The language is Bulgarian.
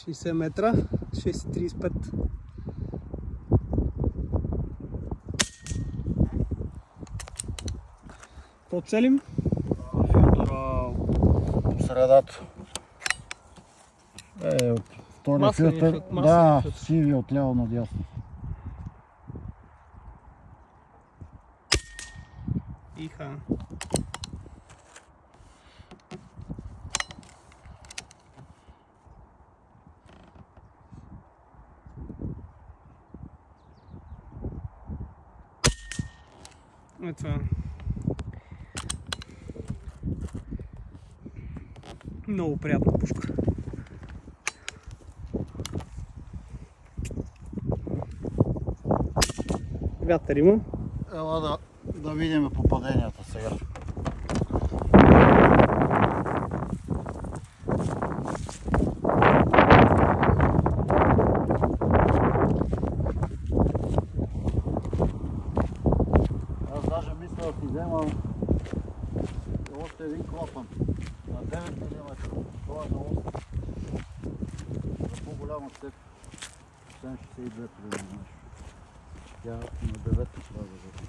60 метра, 6,35. Какво целим? Филтъра по средата. Втори филтър. Да, сиви отляво надясно. Иха. Е това. Много приятна пушка. Вятър има. Ела да видим попаденията сега. Аз даже мисля да си взема още един клапан на 9 мм. Това е на 8. За по-голяма цеп. 62 примерно. Тя на 9 трябва да бъде.